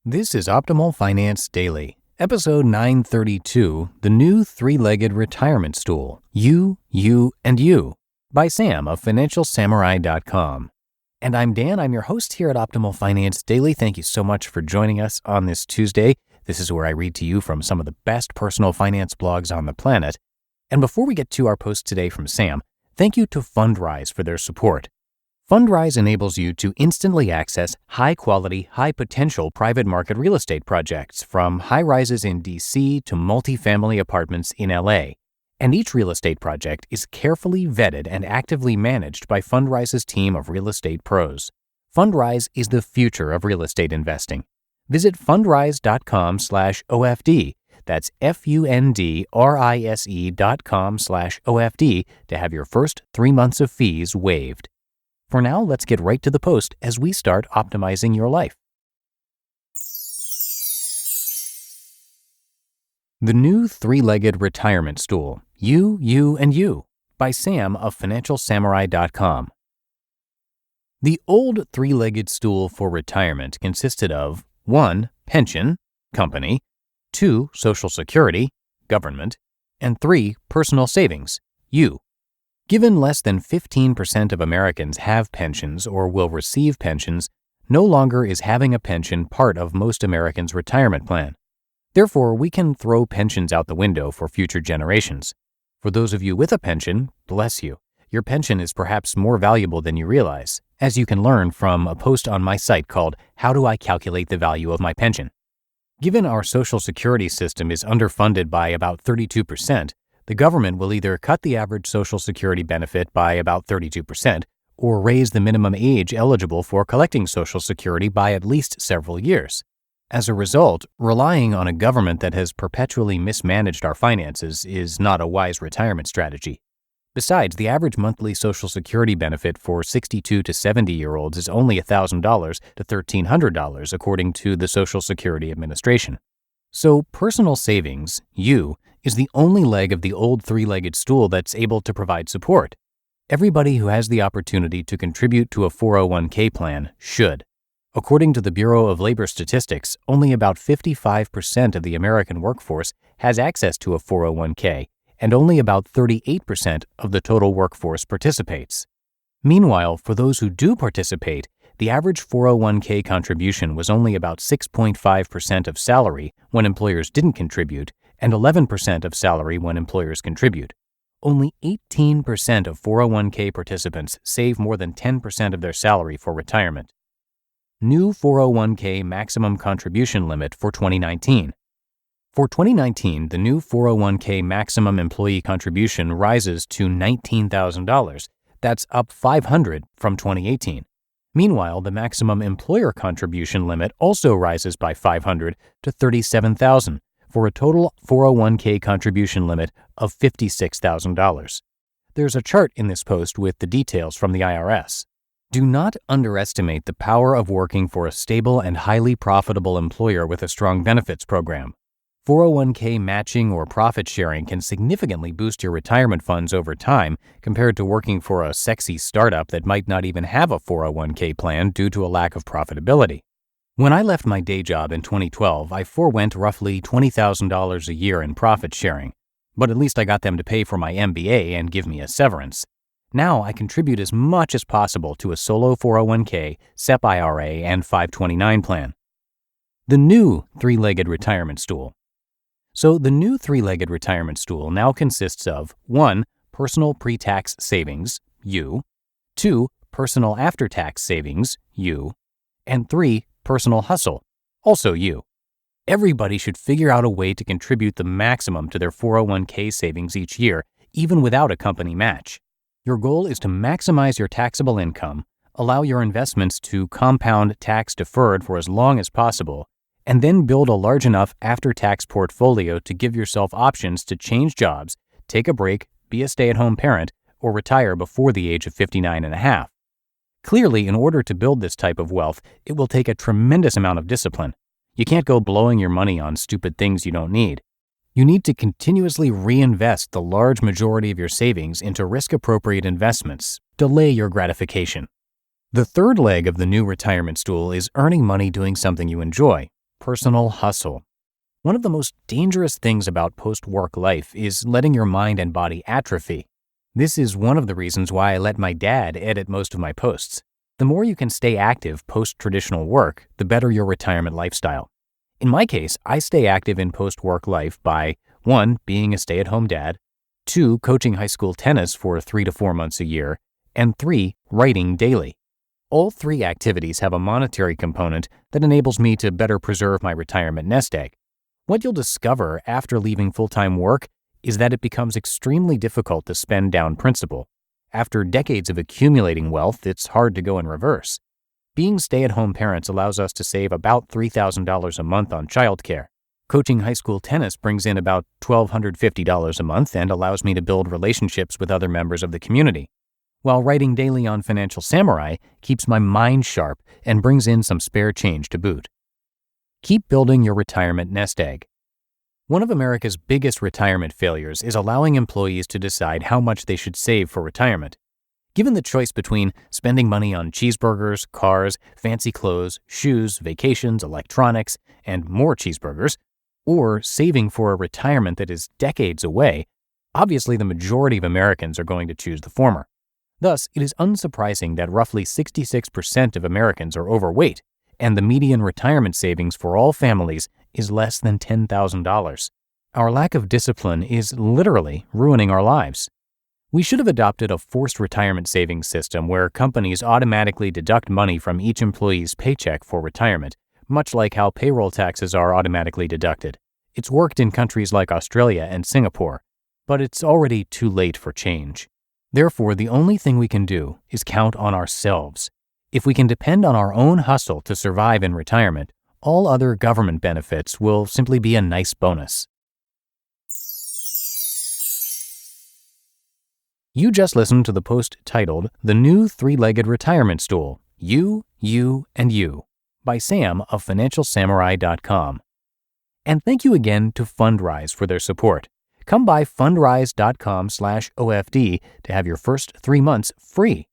This is Optimal Finance Daily, episode 932, The New Three-Legged Retirement Stool, You, and You, by Sam of FinancialSamurai.com. And I'm Dan, I'm your host here at Optimal Finance Daily. Thank you so much for joining us on this Tuesday. This is where I read to you from some of the best personal finance blogs on the planet. And before we get to our post today from Sam, thank you to Fundrise for their support. Fundrise enables you to instantly access high-quality, high-potential private market real estate projects from high-rises in D.C. to multifamily apartments in L.A. And each real estate project is carefully vetted and actively managed by Fundrise's team of real estate pros. Fundrise is the future of real estate investing. Visit fundrise.com/OFD. That's fundrise.com/OFD to have your first 3 months of fees waived. For now, let's get right to the post as we start optimizing your life. The New Three-Legged Retirement Stool, You, and You, by Sam of FinancialSamurai.com. The old three-legged stool for retirement consisted of 1. Pension, company, 2. Social Security, government, and 3. Personal savings, you. Given less than 15% of Americans have pensions or will receive pensions, no longer is having a pension part of most Americans' retirement plan. Therefore, we can throw pensions out the window for future generations. For those of you with a pension, bless you. Your pension is perhaps more valuable than you realize, as you can learn from a post on my site called How Do I Calculate the Value of My Pension? Given our Social Security system is underfunded by about 32%, the government will either cut the average Social Security benefit by about 32% or raise the minimum age eligible for collecting Social Security by at least several years. As a result, relying on a government that has perpetually mismanaged our finances is not a wise retirement strategy. Besides, the average monthly Social Security benefit for 62 to 70-year-olds is only $1,000 to $1,300 according to the Social Security Administration. So personal savings, you, is the only leg of the old three-legged stool that's able to provide support. Everybody who has the opportunity to contribute to a 401k plan should. According to the Bureau of Labor Statistics, only about 55% of the American workforce has access to a 401k, and only about 38% of the total workforce participates. Meanwhile, for those who do participate, the average 401k contribution was only about 6.5% of salary when employers didn't contribute, and 11% of salary when employers contribute. Only 18% of 401k participants save more than 10% of their salary for retirement. New 401k maximum contribution limit for 2019. For 2019, the new 401k maximum employee contribution rises to $19,000. That's up $500 from 2018. Meanwhile, the maximum employer contribution limit also rises by $500 to $37,000 for a total 401k contribution limit of $56,000. There's a chart in this post with the details from the IRS. Do not underestimate the power of working for a stable and highly profitable employer with a strong benefits program. 401k matching or profit sharing can significantly boost your retirement funds over time compared to working for a sexy startup that might not even have a 401k plan due to a lack of profitability. When I left my day job in 2012, I forewent roughly $20,000 a year in profit sharing, but at least I got them to pay for my MBA and give me a severance. Now I contribute as much as possible to a solo 401k, SEP IRA, and 529 plan. The new three-legged retirement stool. So the new three-legged retirement stool now consists of 1. Personal pre-tax savings, you, 2. Personal after-tax savings, you, and 3. Personal hustle, also you. Everybody should figure out a way to contribute the maximum to their 401k savings each year, even without a company match. Your goal is to maximize your taxable income, allow your investments to compound tax-deferred for as long as possible, and then build a large enough after-tax portfolio to give yourself options to change jobs, take a break, be a stay-at-home parent, or retire before the age of 59 and a half. Clearly, in order to build this type of wealth, it will take a tremendous amount of discipline. You can't go blowing your money on stupid things you don't need. You need to continuously reinvest the large majority of your savings into risk-appropriate investments. Delay your gratification. The third leg of the new retirement stool is earning money doing something you enjoy. personal hustle. One of the most dangerous things about post-work life is letting your mind and body atrophy. This is one of the reasons why I let my dad edit most of my posts. The more you can stay active post-traditional work, the better your retirement lifestyle. In my case, I stay active in post-work life by 1. Being a stay-at-home dad, 2. Coaching high school tennis for 3 to 4 months a year, and 3. Writing daily. All 3 activities have a monetary component that enables me to better preserve my retirement nest egg. What you'll discover after leaving full-time work is that it becomes extremely difficult to spend down principal. After decades of accumulating wealth, it's hard to go in reverse. Being stay-at-home parents allows us to save about $3,000 a month on childcare. Coaching high school tennis brings in about $1,250 a month and allows me to build relationships with other members of the community. While writing daily on Financial Samurai keeps my mind sharp and brings in some spare change to boot. Keep building your retirement nest egg. One of America's biggest retirement failures is allowing employees to decide how much they should save for retirement. Given the choice between spending money on cheeseburgers, cars, fancy clothes, shoes, vacations, electronics, and more cheeseburgers, or saving for a retirement that is decades away, obviously the majority of Americans are going to choose the former. Thus, it is unsurprising that roughly 66% of Americans are overweight, and the median retirement savings for all families is less than $10,000. Our lack of discipline is literally ruining our lives. We should have adopted a forced retirement savings system where companies automatically deduct money from each employee's paycheck for retirement, much like how payroll taxes are automatically deducted. It's worked in countries like Australia and Singapore, but it's already too late for change. Therefore, the only thing we can do is count on ourselves. If we can depend on our own hustle to survive in retirement, all other government benefits will simply be a nice bonus. You just listened to the post titled The New Three-Legged Retirement Stool, You, and You, by Sam of FinancialSamurai.com. And thank you again to Fundrise for their support. Come by fundrise.com/OFD to have your first 3 months free.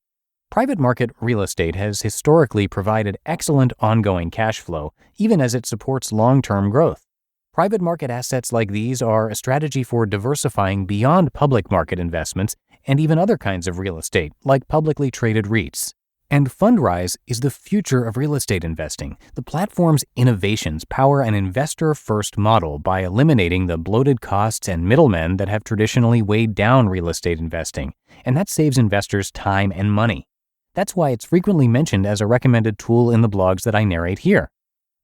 Private market real estate has historically provided excellent ongoing cash flow, even as it supports long-term growth. Private market assets like these are a strategy for diversifying beyond public market investments and even other kinds of real estate, like publicly traded REITs. And Fundrise is the future of real estate investing. The platform's innovations power an investor-first model by eliminating the bloated costs and middlemen that have traditionally weighed down real estate investing, and that saves investors time and money. That's why it's frequently mentioned as a recommended tool in the blogs that I narrate here.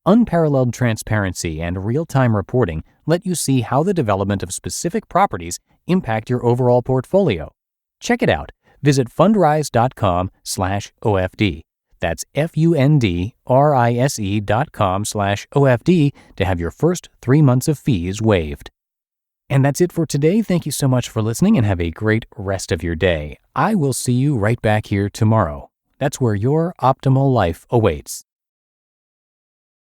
Unparalleled transparency and real-time reporting let you see how the development of specific properties impact your overall portfolio. Check it out. Visit fundrise.com/OFD. That's fundrise.com/OFD to have your first 3 months of fees waived. And that's it for today. Thank you so much for listening and have a great rest of your day. I will see you right back here tomorrow. That's where your optimal life awaits.